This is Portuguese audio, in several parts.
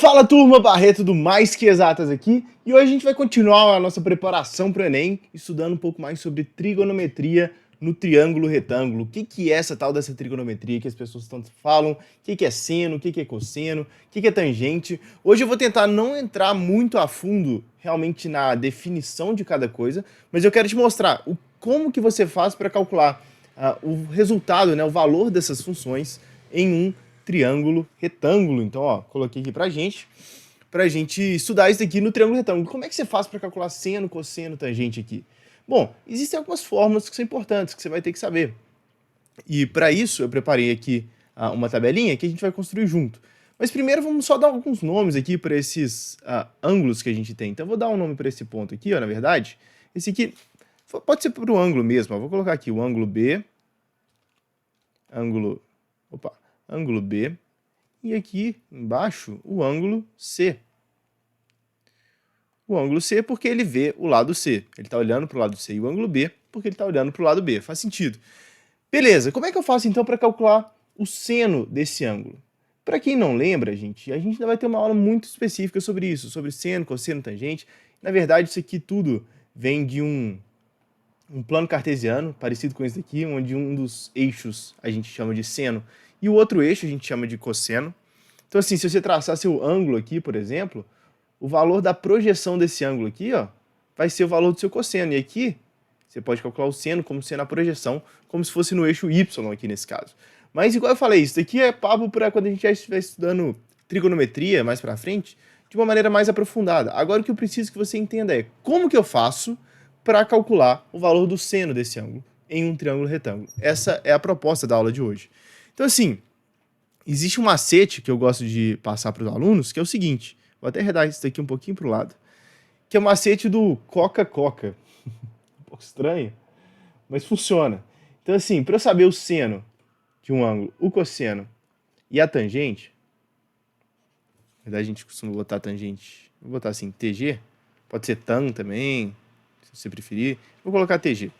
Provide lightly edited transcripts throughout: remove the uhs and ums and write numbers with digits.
Fala turma, Barreto do Mais Que Exatas aqui, e hoje a gente vai continuar a nossa preparação para o Enem, estudando um pouco mais sobre trigonometria no triângulo retângulo. O que é essa tal dessa trigonometria que as pessoas tanto falam, o que é seno, o que é cosseno, o que é tangente. Hoje eu vou tentar não entrar muito a fundo realmente na definição de cada coisa, mas eu quero te mostrar como que você faz para calcular o resultado, né, o valor dessas funções em um triângulo retângulo. Então, ó, coloquei aqui pra gente estudar isso aqui no triângulo retângulo. Como é que você faz para calcular seno, cosseno, tangente aqui? Bom, existem algumas fórmulas que são importantes, que você vai ter que saber. E para isso, eu preparei aqui uma tabelinha que a gente vai construir junto. Mas primeiro vamos só dar alguns nomes aqui para esses ângulos que a gente tem. Então eu vou dar um nome para esse ponto aqui, ó, na verdade. Esse aqui pode ser para o ângulo mesmo. Ó. Vou colocar aqui o ângulo B, ângulo B, e aqui embaixo o ângulo C. O ângulo C porque ele vê o lado C, ele está olhando para o lado C, e o ângulo B porque ele está olhando para o lado B, faz sentido. Beleza, como é que eu faço então para calcular o seno desse ângulo? Para quem não lembra, a gente ainda vai ter uma aula muito específica sobre isso, sobre seno, cosseno, tangente. Na verdade, isso aqui tudo vem de um plano cartesiano, parecido com esse daqui, onde um dos eixos a gente chama de seno e o outro eixo a gente chama de cosseno. Então assim, se você traçar seu ângulo aqui, por exemplo, o valor da projeção desse ângulo aqui, ó, vai ser o valor do seu cosseno. E aqui, você pode calcular o seno como sendo a projeção, como se fosse no eixo Y aqui nesse caso. Mas igual eu falei, isso daqui é papo para quando a gente já estiver estudando trigonometria mais para frente, de uma maneira mais aprofundada. Agora o que eu preciso que você entenda é como que eu faço para calcular o valor do seno desse ângulo em um triângulo retângulo. Essa é a proposta da aula de hoje. Então assim, existe um macete que eu gosto de passar para os alunos, que é o seguinte, vou até arredar isso daqui um pouquinho para o lado, que é o macete do coca-coca. Um pouco estranho, mas funciona. Então assim, para eu saber o seno de um ângulo, o cosseno e a tangente, na verdade a gente costuma botar tangente, vou botar assim, TG, pode ser tan também, se você preferir, vou colocar TG.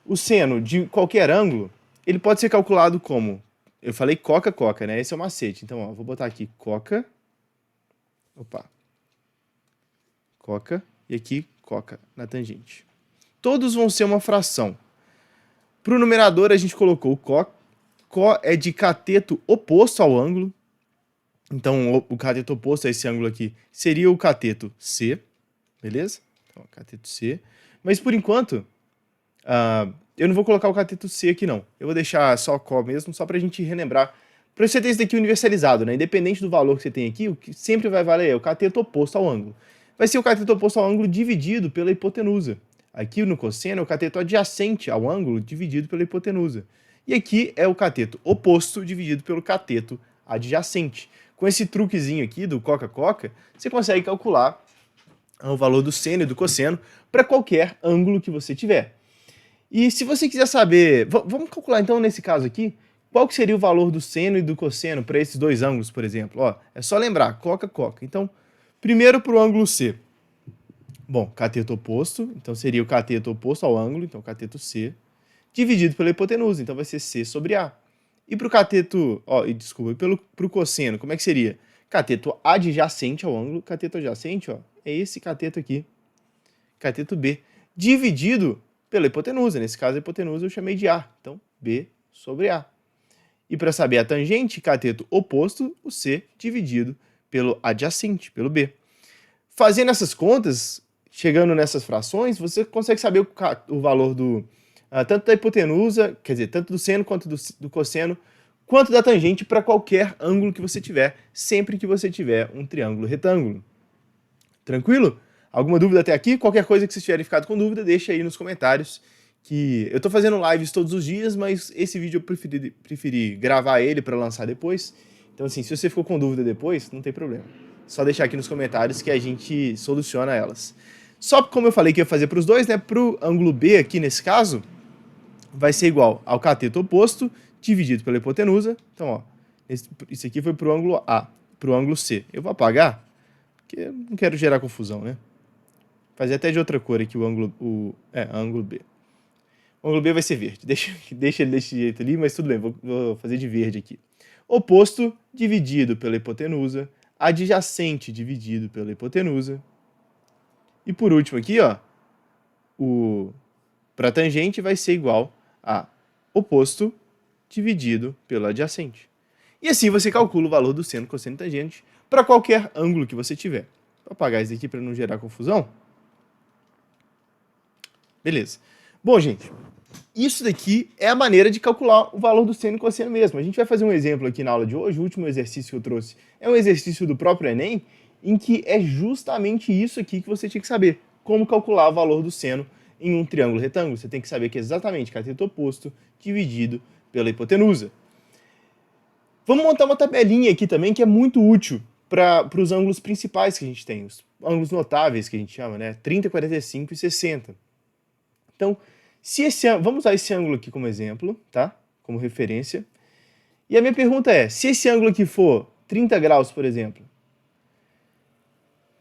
O seno de qualquer ângulo, ele pode ser calculado como, eu falei coca-coca, né? Esse é o macete. Então, ó, vou botar aqui coca, coca, e aqui coca na tangente. Todos vão ser uma fração. Para o numerador, a gente colocou o có. Có é de cateto oposto ao ângulo. Então, o cateto oposto a esse ângulo aqui seria o cateto C. Beleza? Então, cateto C. Mas, por enquanto, eu não vou colocar o cateto C aqui, não. Eu vou deixar só Có mesmo, só para a gente relembrar. Para você ter isso daqui universalizado, né? Independente do valor que você tem aqui, o que sempre vai valer é o cateto oposto ao ângulo. Vai ser o cateto oposto ao ângulo dividido pela hipotenusa. Aqui no cosseno é o cateto adjacente ao ângulo dividido pela hipotenusa. E aqui é o cateto oposto dividido pelo cateto adjacente. Com esse truquezinho aqui do coca-coca, você consegue calcular o valor do seno e do cosseno para qualquer ângulo que você tiver. E se você quiser saber, vamos calcular então nesse caso aqui, qual que seria o valor do seno e do cosseno para esses dois ângulos, por exemplo? Ó, é só lembrar, coca-coca. Então, primeiro para o ângulo C. Bom, cateto oposto, então seria o cateto oposto ao ângulo, então cateto C, dividido pela hipotenusa, então vai ser C sobre A. E para o cateto, para o cosseno, como é que seria? Cateto adjacente ao ângulo, cateto adjacente, ó, é esse cateto aqui, cateto B, dividido pela hipotenusa. Nesse caso, a hipotenusa eu chamei de A, então B sobre A. E para saber a tangente, cateto oposto, o C dividido pelo adjacente, pelo B. Fazendo essas contas, chegando nessas frações, você consegue saber o valor tanto da hipotenusa, quer dizer, tanto do seno quanto do cosseno, quanto da tangente para qualquer ângulo que você tiver, sempre que você tiver um triângulo retângulo. Tranquilo? Alguma dúvida até aqui? Qualquer coisa que vocês tiverem ficado com dúvida, deixa aí nos comentários. Que eu tô fazendo lives todos os dias, mas esse vídeo eu preferi gravar ele para lançar depois. Então assim, se você ficou com dúvida depois, não tem problema. Só deixar aqui nos comentários que a gente soluciona elas. Só como eu falei que ia fazer para os dois, né? Para o ângulo B aqui nesse caso, vai ser igual ao cateto oposto dividido pela hipotenusa. Então, ó, isso aqui foi para o ângulo A, para o ângulo C. Eu vou apagar, porque eu não quero gerar confusão, né? Fazer até de outra cor aqui o ângulo B. O ângulo B vai ser verde. Deixa ele desse jeito ali, mas tudo bem, vou fazer de verde aqui. Oposto dividido pela hipotenusa, adjacente dividido pela hipotenusa. E por último aqui, ó, para tangente vai ser igual a oposto dividido pelo adjacente. E assim você calcula o valor do seno, cosseno e tangente para qualquer ângulo que você tiver. Vou apagar isso aqui para não gerar confusão. Beleza. Bom, gente, isso daqui é a maneira de calcular o valor do seno e cosseno mesmo. A gente vai fazer um exemplo aqui na aula de hoje. O último exercício que eu trouxe é um exercício do próprio Enem, em que é justamente isso aqui que você tinha que saber. Como calcular o valor do seno em um triângulo retângulo. Você tem que saber que é exatamente cateto oposto dividido pela hipotenusa. Vamos montar uma tabelinha aqui também que é muito útil para os ângulos principais que a gente tem, os ângulos notáveis que a gente chama, né? 30, 45 e 60. Então, vamos usar esse ângulo aqui como exemplo, tá? Como referência. E a minha pergunta é, se esse ângulo aqui for 30 graus, por exemplo,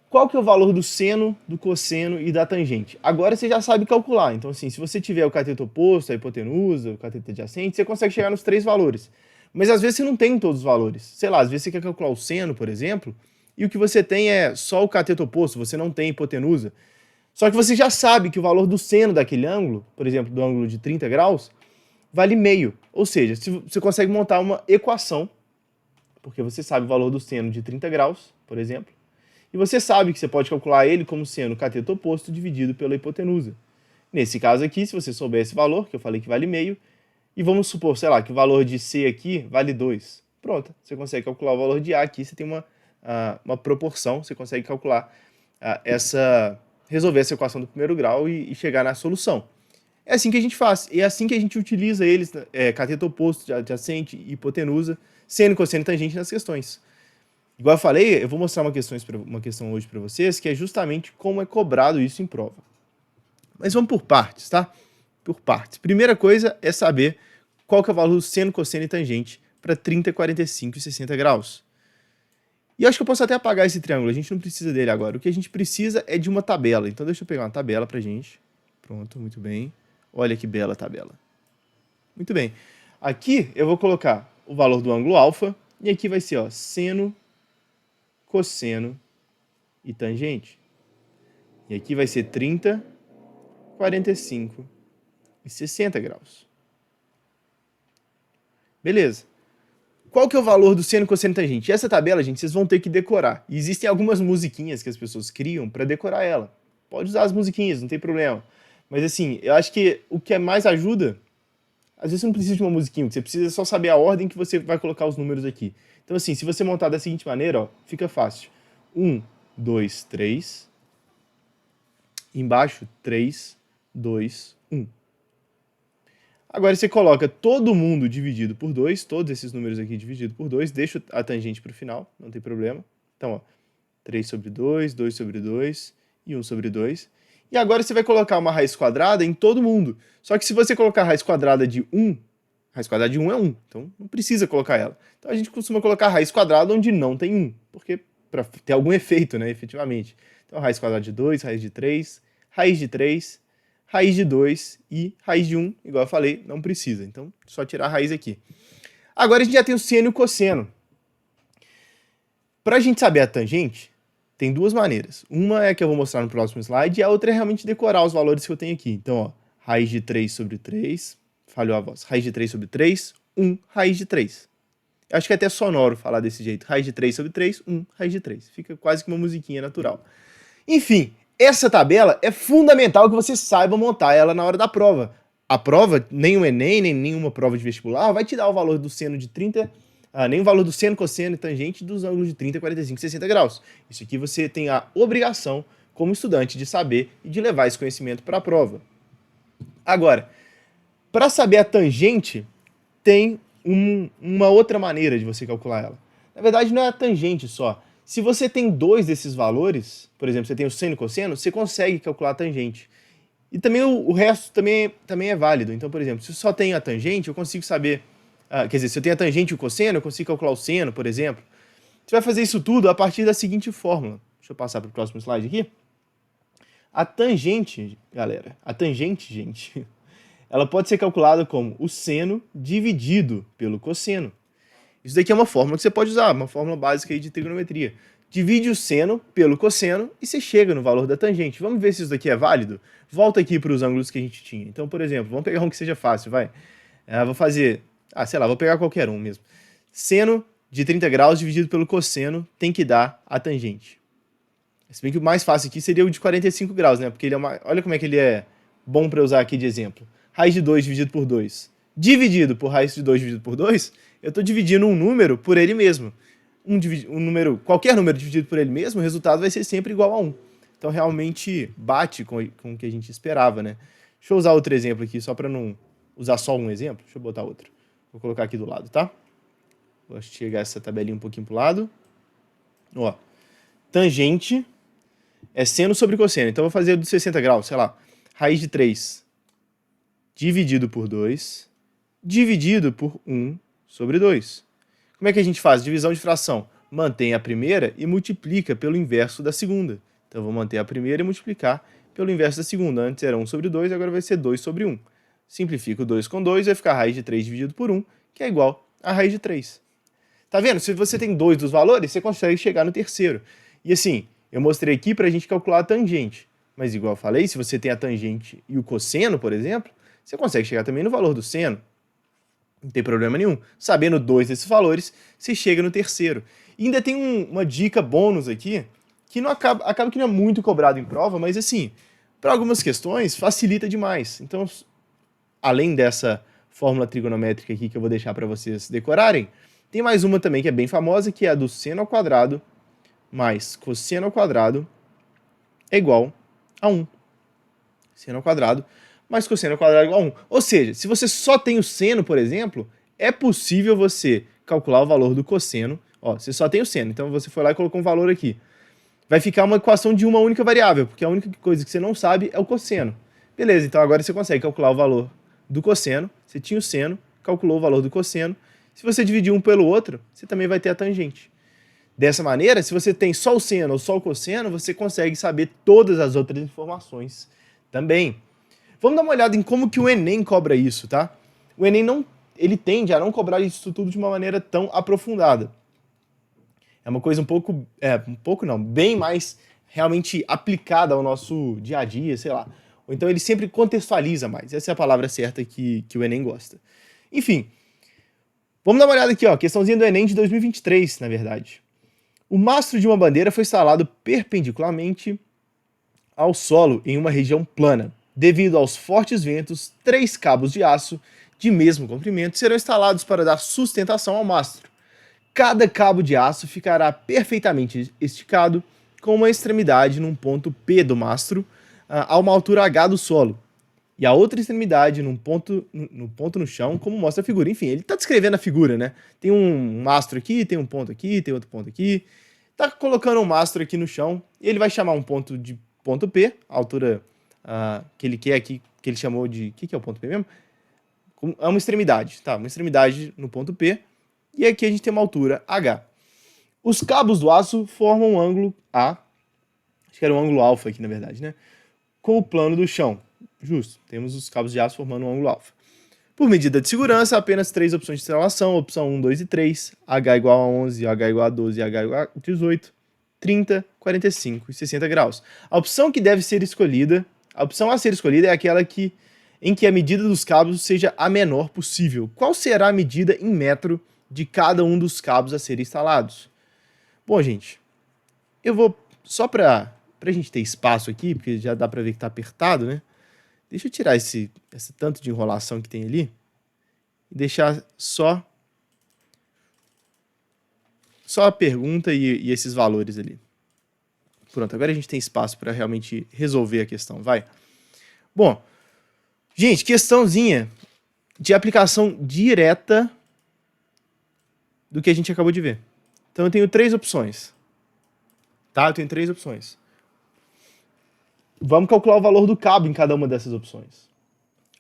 qual que é o valor do seno, do cosseno e da tangente? Agora você já sabe calcular. Então, assim, se você tiver o cateto oposto, a hipotenusa, o cateto adjacente, você consegue chegar nos 3 valores. Mas às vezes você não tem todos os valores. Sei lá, às vezes você quer calcular o seno, por exemplo, e o que você tem é só o cateto oposto, você não tem hipotenusa. Só que você já sabe que o valor do seno daquele ângulo, por exemplo, do ângulo de 30 graus, vale meio. Ou seja, você consegue montar uma equação, porque você sabe o valor do seno de 30 graus, por exemplo, e você sabe que você pode calcular ele como seno cateto oposto dividido pela hipotenusa. Nesse caso aqui, se você souber esse valor, que eu falei que vale meio, e vamos supor, sei lá, que o valor de C aqui vale 2. Pronto, você consegue calcular o valor de A aqui, você tem uma proporção, você consegue calcular resolver essa equação do primeiro grau e chegar na solução. É assim que a gente faz, é assim que a gente utiliza eles, cateto oposto, adjacente, hipotenusa, seno, cosseno e tangente nas questões. Igual eu falei, eu vou mostrar uma questão hoje para vocês, que é justamente como é cobrado isso em prova. Mas vamos por partes, tá? Por partes. Primeira coisa é saber qual que é o valor do seno, cosseno e tangente para 30, 45 e 60 graus. E eu acho que eu posso até apagar esse triângulo, a gente não precisa dele agora. O que a gente precisa é de uma tabela. Então deixa eu pegar uma tabela pra gente. Pronto, muito bem. Olha que bela tabela. Muito bem. Aqui eu vou colocar o valor do ângulo alfa, e aqui vai ser, ó, seno, cosseno e tangente. E aqui vai ser 30, 45 e 60 graus. Beleza. Qual que é o valor do seno, cosseno e tangente? Essa tabela, gente, vocês vão ter que decorar. E existem algumas musiquinhas que as pessoas criam para decorar ela. Pode usar as musiquinhas, não tem problema. Mas assim, eu acho que o que mais ajuda, às vezes você não precisa de uma musiquinha, você precisa só saber a ordem que você vai colocar os números aqui. Então assim, se você montar da seguinte maneira, ó, fica fácil. 1, 2, 3. Embaixo, 3, 2, 1. Agora você coloca todo mundo dividido por 2, todos esses números aqui dividido por 2, deixa a tangente para o final, não tem problema. Então, ó, 3 sobre 2, 2 sobre 2 e 1 sobre 2. E agora você vai colocar uma raiz quadrada em todo mundo. Só que se você colocar a raiz quadrada de 1, raiz quadrada de 1 é 1, então não precisa colocar ela. Então a gente costuma colocar a raiz quadrada onde não tem 1, porque para ter algum efeito, né, efetivamente. Então raiz quadrada de 2, raiz de 3, raiz de 3, raiz de 2 e raiz de 1, igual eu falei, não precisa. Então, só tirar a raiz aqui. Agora a gente já tem o seno e o cosseno. Para a gente saber a tangente, tem duas maneiras. Uma é a que eu vou mostrar no próximo slide e a outra é realmente decorar os valores que eu tenho aqui. Então, ó, raiz de 3 sobre 3, falhou a voz, raiz de 3 sobre 3, 1, raiz de 3. Eu acho que é até sonoro falar desse jeito. Raiz de 3 sobre 3, 1, raiz de 3. Fica quase que uma musiquinha natural. Enfim, essa tabela é fundamental que você saiba montar ela na hora da prova. A prova, nem o Enem, nem nenhuma prova de vestibular, vai te dar o valor do seno de 30, nem o valor do seno, cosseno e tangente dos ângulos de 30, 45 e 60 graus. Isso aqui você tem a obrigação, como estudante, de saber e de levar esse conhecimento para a prova. Agora, para saber a tangente, tem uma outra maneira de você calcular ela. Na verdade, não é a tangente só. Se você tem dois desses valores, por exemplo, você tem o seno e o cosseno, você consegue calcular a tangente. E também o resto também é válido. Então, por exemplo, se eu só tenho a tangente, eu consigo saber... quer dizer, se eu tenho a tangente e o cosseno, eu consigo calcular o seno, por exemplo. Você vai fazer isso tudo a partir da seguinte fórmula. Deixa eu passar para o próximo slide aqui. A tangente, galera, gente, ela pode ser calculada como o seno dividido pelo cosseno. Isso daqui é uma fórmula que você pode usar, uma fórmula básica aí de trigonometria. Divide o seno pelo cosseno e você chega no valor da tangente. Vamos ver se isso daqui é válido? Volta aqui para os ângulos que a gente tinha. Então, por exemplo, vamos pegar um que seja fácil, vai. Vou fazer, sei lá, vou pegar qualquer um mesmo. Seno de 30 graus dividido pelo cosseno tem que dar a tangente. Se bem que o mais fácil aqui seria o de 45 graus, né? Porque ele é olha como é que ele é bom para usar aqui de exemplo. Raiz de 2 dividido por 2. Dividido por raiz de 2 dividido por 2, eu estou dividindo um número por ele mesmo. Qualquer número dividido por ele mesmo, o resultado vai ser sempre igual a 1. Então realmente bate com o que a gente esperava, né? Deixa eu usar outro exemplo aqui, só para não usar só um exemplo. Deixa eu botar outro. Vou colocar aqui do lado, tá? Vou chegar essa tabelinha um pouquinho pro lado. Ó, tangente é seno sobre cosseno. Então eu vou fazer do 60 graus, sei lá. Raiz de 3 dividido por 2 dividido por 1 sobre 2. Como é que a gente faz? Divisão de fração. Mantém a primeira e multiplica pelo inverso da segunda. Então eu vou manter a primeira e multiplicar pelo inverso da segunda. Antes era 1 sobre 2, agora vai ser 2 sobre 1. Simplifico 2 com 2, vai ficar raiz de 3 dividido por 1, que é igual a raiz de 3. Tá vendo? Se você tem 2 dos valores, você consegue chegar no terceiro. E assim, eu mostrei aqui para a gente calcular a tangente. Mas igual eu falei, se você tem a tangente e o cosseno, por exemplo, você consegue chegar também no valor do seno. Não tem problema nenhum. Sabendo 2 desses valores, você chega no terceiro. E ainda tem uma dica bônus aqui, que não acaba que não é muito cobrado em prova, mas assim, para algumas questões, facilita demais. Então, além dessa fórmula trigonométrica aqui que eu vou deixar para vocês decorarem, tem mais uma também que é bem famosa, que é a do seno ao quadrado mais cosseno ao quadrado é igual a 1. Seno ao quadrado mais cosseno ao quadrado é igual a 1. Ou seja, se você só tem o seno, por exemplo, é possível você calcular o valor do cosseno. Ó, você só tem o seno, então você foi lá e colocou um valor aqui. Vai ficar uma equação de uma única variável, porque a única coisa que você não sabe é o cosseno. Beleza, então agora você consegue calcular o valor do cosseno. Você tinha o seno, calculou o valor do cosseno. Se você dividir um pelo outro, você também vai ter a tangente. Dessa maneira, se você tem só o seno ou só o cosseno, você consegue saber todas as outras informações também. Vamos dar uma olhada em como que o Enem cobra isso, tá? O Enem ele tende a não cobrar isso tudo de uma maneira tão aprofundada. É uma coisa bem mais realmente aplicada ao nosso dia a dia, sei lá. Ou então ele sempre contextualiza mais. Essa é a palavra certa que o Enem gosta. Enfim, vamos dar uma olhada aqui, ó, questãozinha do Enem de 2023, na verdade. O mastro de uma bandeira foi instalado perpendicularmente ao solo em uma região plana. Devido aos fortes ventos, 3 cabos de aço de mesmo comprimento serão instalados para dar sustentação ao mastro. Cada cabo de aço ficará perfeitamente esticado, com uma extremidade num ponto P do mastro, a uma altura H do solo, e a outra extremidade no ponto no chão, como mostra a figura. Enfim, ele está descrevendo a figura, né? Tem um mastro aqui, tem um ponto aqui, tem outro ponto aqui. Está colocando um mastro aqui no chão, e ele vai chamar um ponto de ponto P, a altura que ele quer aqui, que ele chamou de... O que é o ponto P mesmo? É uma extremidade, tá? Uma extremidade no ponto P, e aqui a gente tem uma altura H. Os cabos do aço formam um ângulo A, acho que era um ângulo alfa aqui, na verdade, né? Com o plano do chão. Justo, temos os cabos de aço formando um ângulo alfa. Por medida de segurança, apenas 3 opções de instalação, opção 1, 2 e 3, H igual a 11, H igual a 12, H igual a 18, 30, 45 e 60 graus. A opção que deve ser escolhida, a opção a ser escolhida é aquela em que a medida dos cabos seja a menor possível. Qual será a medida em metro de cada um dos cabos a serem instalados? Bom, gente, eu vou, só para a gente ter espaço aqui, porque já dá para ver que está apertado, né? Deixa eu tirar esse tanto de enrolação que tem ali e deixar só a pergunta e esses valores ali. Pronto, agora a gente tem espaço para realmente resolver a questão, vai. Bom, gente, questãozinha de aplicação direta do que a gente acabou de ver. Então eu tenho 3 opções. Tá? Eu tenho 3 opções. Vamos calcular o valor do cabo em cada uma dessas opções.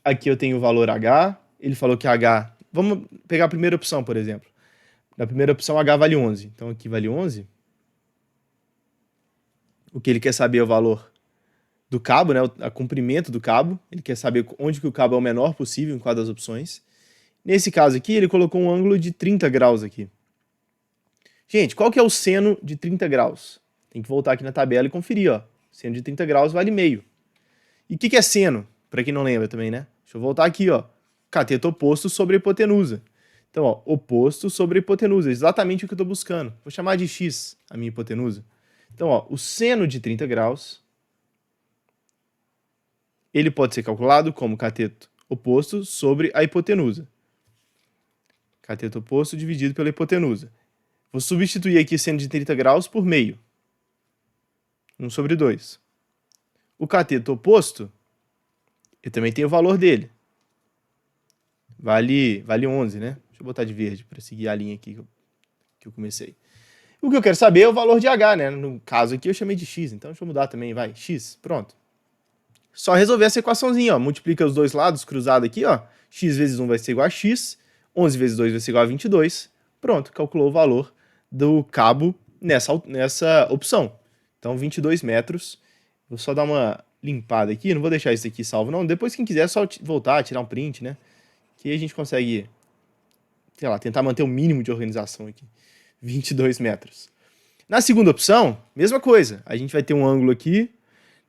Aqui eu tenho o valor H. Ele falou que H... Vamos pegar a primeira opção, por exemplo. Na primeira opção, H vale 11. Então aqui vale 11. O que ele quer saber é o valor do cabo, né? O comprimento do cabo. Ele quer saber onde que o cabo é o menor possível em cada das opções. Nesse caso aqui, ele colocou um ângulo de 30 graus aqui. Gente, qual que é o seno de 30 graus? Tem que voltar aqui na tabela e conferir, ó. Seno de 30 graus vale meio. E o que é seno? Para quem não lembra também, né? Deixa eu voltar aqui, ó. Cateto oposto sobre a hipotenusa. Então, ó, oposto sobre a hipotenusa, exatamente o que eu estou buscando. Vou chamar de x a minha hipotenusa. Então, ó, o seno de 30 graus, ele pode ser calculado como cateto oposto sobre a hipotenusa. Cateto oposto dividido pela hipotenusa. Vou substituir aqui seno de 30 graus por meio. 1 sobre 2. O cateto oposto, eu também tenho o valor dele. Vale 11, né? Deixa eu botar de verde para seguir a linha aqui que eu comecei. O que eu quero saber é o valor de H, né? No caso aqui eu chamei de x, então deixa eu mudar também, vai. X, pronto. Só resolver essa equaçãozinha, ó. Multiplica os dois lados, cruzado aqui, ó. X vezes 1 vai ser igual a x. 11 vezes 2 vai ser igual a 22. Pronto, calculou o valor do cabo nessa opção. Então, 22 metros. Vou só dar uma limpada aqui, não vou deixar isso aqui salvo, não. Depois, quem quiser, é só voltar, tirar um print, né? Que aí a gente consegue, sei lá, tentar manter o mínimo de organização aqui. 22 metros. Na segunda opção, mesma coisa. A gente vai ter um ângulo aqui.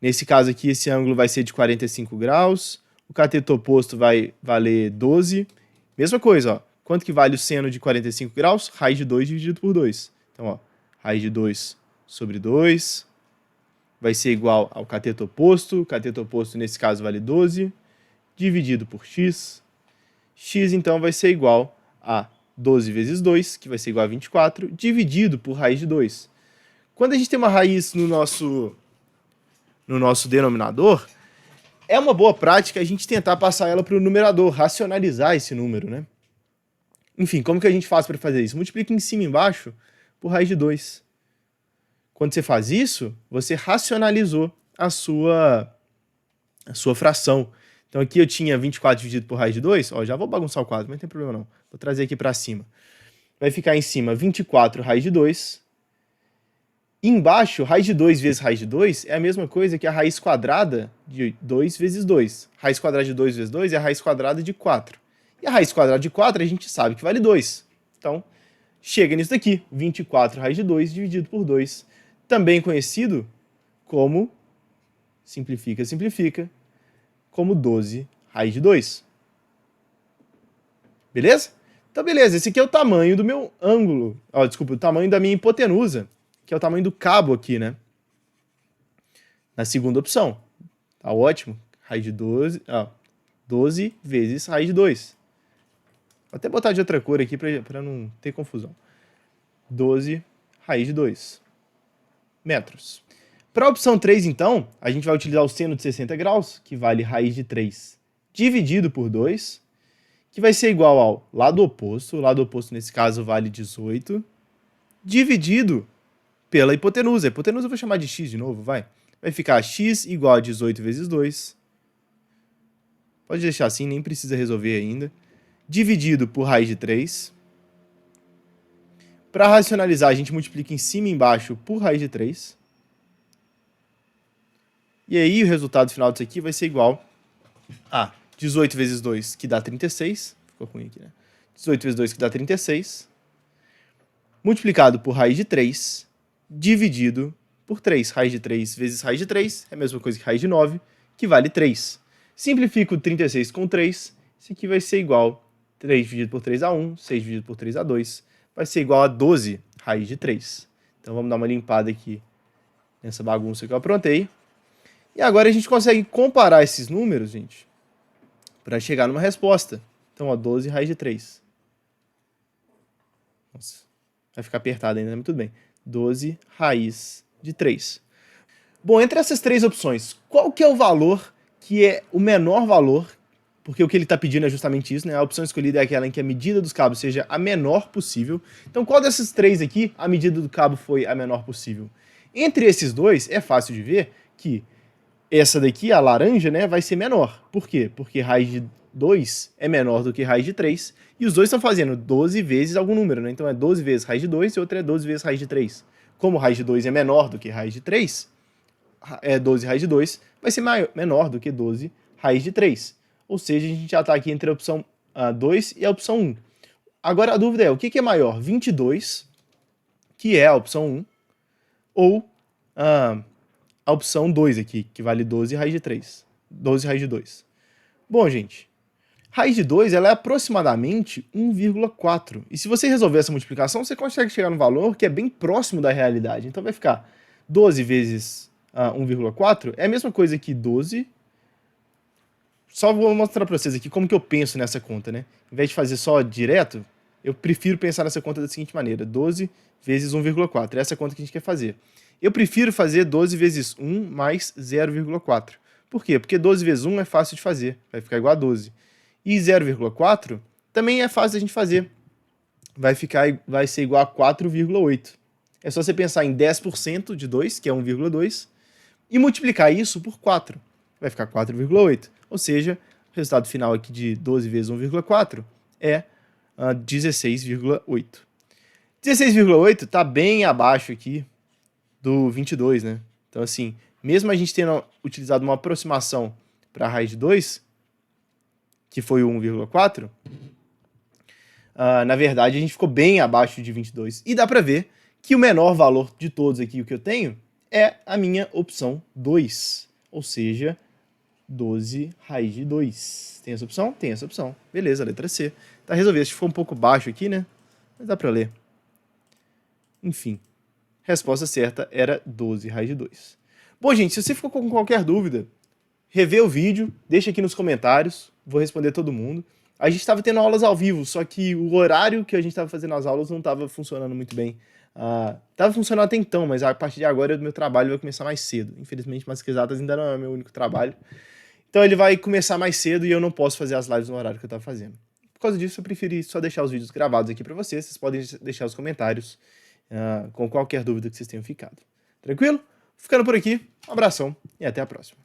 Nesse caso aqui, esse ângulo vai ser de 45 graus. O cateto oposto vai valer 12. Mesma coisa, ó. Quanto que vale o seno de 45 graus? Raiz de 2 dividido por 2. Então, ó, raiz de 2 sobre 2 vai ser igual ao cateto oposto. O cateto oposto, nesse caso, vale 12, dividido por x. X, então, vai ser igual a 12 vezes 2, que vai ser igual a 24, dividido por raiz de 2. Quando a gente tem uma raiz no nosso denominador, é uma boa prática a gente tentar passar ela para o numerador, racionalizar esse número, né? Enfim, como que a gente faz para fazer isso? Multiplica em cima e embaixo por raiz de 2. Quando você faz isso, você racionalizou a sua fração. Então aqui eu tinha 24 dividido por raiz de 2. Ó, já vou bagunçar o quadro, mas não tem problema não. Vou trazer aqui para cima. Vai ficar em cima 24 raiz de 2. E embaixo, raiz de 2 vezes raiz de 2 é a mesma coisa que a raiz quadrada de 2 vezes 2. Raiz quadrada de 2 vezes 2 é a raiz quadrada de 4. E a raiz quadrada de 4 a gente sabe que vale 2. Então, chega nisso daqui, 24 raiz de 2 dividido por 2. Também conhecido como, simplifica, como 12 raiz de 2. Beleza? Então, beleza, esse aqui é o tamanho do meu ângulo. Ó, desculpa, o tamanho da minha hipotenusa, que é o tamanho do cabo aqui, né? Na segunda opção. Tá ótimo. Raiz de 12, 12 vezes raiz de 2. Vou até botar de outra cor aqui para não ter confusão. 12 raiz de 2 metros. Para a opção 3, então, a gente vai utilizar o seno de 60 graus, que vale raiz de 3 dividido por 2, que vai ser igual ao lado oposto. O lado oposto, nesse caso, vale 18, dividido pela hipotenusa. A hipotenusa eu vou chamar de x de novo, vai. Vai ficar x igual a 18 vezes 2. Pode deixar assim, nem precisa resolver ainda. Dividido por raiz de 3. Para racionalizar, a gente multiplica em cima e embaixo por raiz de 3. E aí o resultado final disso aqui vai ser igual a 18 vezes 2, que dá 36. Ficou ruim aqui, né? 18 vezes 2, que dá 36. Multiplicado por raiz de 3, dividido por 3. Raiz de 3 vezes raiz de 3 é a mesma coisa que raiz de 9, que vale 3. Simplifico 36 com 3. Isso aqui vai ser igual a 3 dividido por 3 a 1, 6 dividido por 3 a 2. Vai ser igual a 12 raiz de 3. Então vamos dar uma limpada aqui nessa bagunça que eu aprontei. E agora a gente consegue comparar esses números, gente, para chegar numa resposta. Então, ó, 12 raiz de 3. Nossa, vai ficar apertado ainda, mas tudo bem. 12 raiz de 3. Bom, entre essas três opções, qual que é o valor que é o menor valor? Porque o que ele está pedindo é justamente isso, né? A opção escolhida é aquela em que a medida dos cabos seja a menor possível. Então, qual dessas três aqui, a medida do cabo foi a menor possível? Entre esses dois, é fácil de ver que essa daqui, a laranja, né, vai ser menor. Por quê? Porque raiz de 2 é menor do que raiz de 3. E os dois estão fazendo 12 vezes algum número, né? Então é 12 vezes raiz de 2 e outra é 12 vezes raiz de 3. Como raiz de 2 é menor do que raiz de 3, 12 raiz de 2 vai ser menor do que 12 raiz de 3. Ou seja, a gente já está aqui entre a opção 2 e a opção 1. Agora a dúvida é, o que é maior? 22, que é a opção 1, ou a opção 2 aqui, que vale 12 raiz de 3. 12 raiz de 2. Bom, gente, raiz de 2 ela é aproximadamente 1,4. E se você resolver essa multiplicação, você consegue chegar num valor que é bem próximo da realidade. Então vai ficar 12 vezes 1,4 é a mesma coisa que 12. Só vou mostrar para vocês aqui como que eu penso nessa conta, né? Em vez de fazer só direto, eu prefiro pensar nessa conta da seguinte maneira. 12 vezes 1,4. Essa é a conta que a gente quer fazer. Eu prefiro fazer 12 vezes 1 mais 0,4. Por quê? Porque 12 vezes 1 é fácil de fazer. Vai ficar igual a 12. E 0,4 também é fácil da gente fazer. Vai ser igual a 4,8. É só você pensar em 10% de 2, que é 1,2, e multiplicar isso por 4. Vai ficar 4,8. Ou seja, o resultado final aqui de 12 vezes 1,4 é 16,8. 16,8 está bem abaixo aqui do 22, né? Então, assim, mesmo a gente tendo utilizado uma aproximação para a raiz de 2, que foi o 1,4, na verdade a gente ficou bem abaixo de 22. E dá para ver que o menor valor de todos aqui, o que eu tenho, é a minha opção 2. Ou seja, 12 raiz de 2. Tem essa opção? Tem essa opção. Beleza, letra C. Tá resolvido. Acho que ficou um pouco baixo aqui, né? Mas dá para ler. Enfim. Resposta certa era 12 raiz de 2. Bom, gente, se você ficou com qualquer dúvida, revê o vídeo, deixa aqui nos comentários, vou responder todo mundo. A gente estava tendo aulas ao vivo, só que o horário que a gente estava fazendo as aulas não estava funcionando muito bem. Estava funcionando até então, mas a partir de agora o meu trabalho vai começar mais cedo. Infelizmente, Matemáticas Exatas ainda não é o meu único trabalho. Então ele vai começar mais cedo e eu não posso fazer as lives no horário que eu estava fazendo. Por causa disso, eu preferi só deixar os vídeos gravados aqui para vocês. Vocês podem deixar os comentários com qualquer dúvida que vocês tenham ficado. Tranquilo? Ficando por aqui, um abração e até a próxima.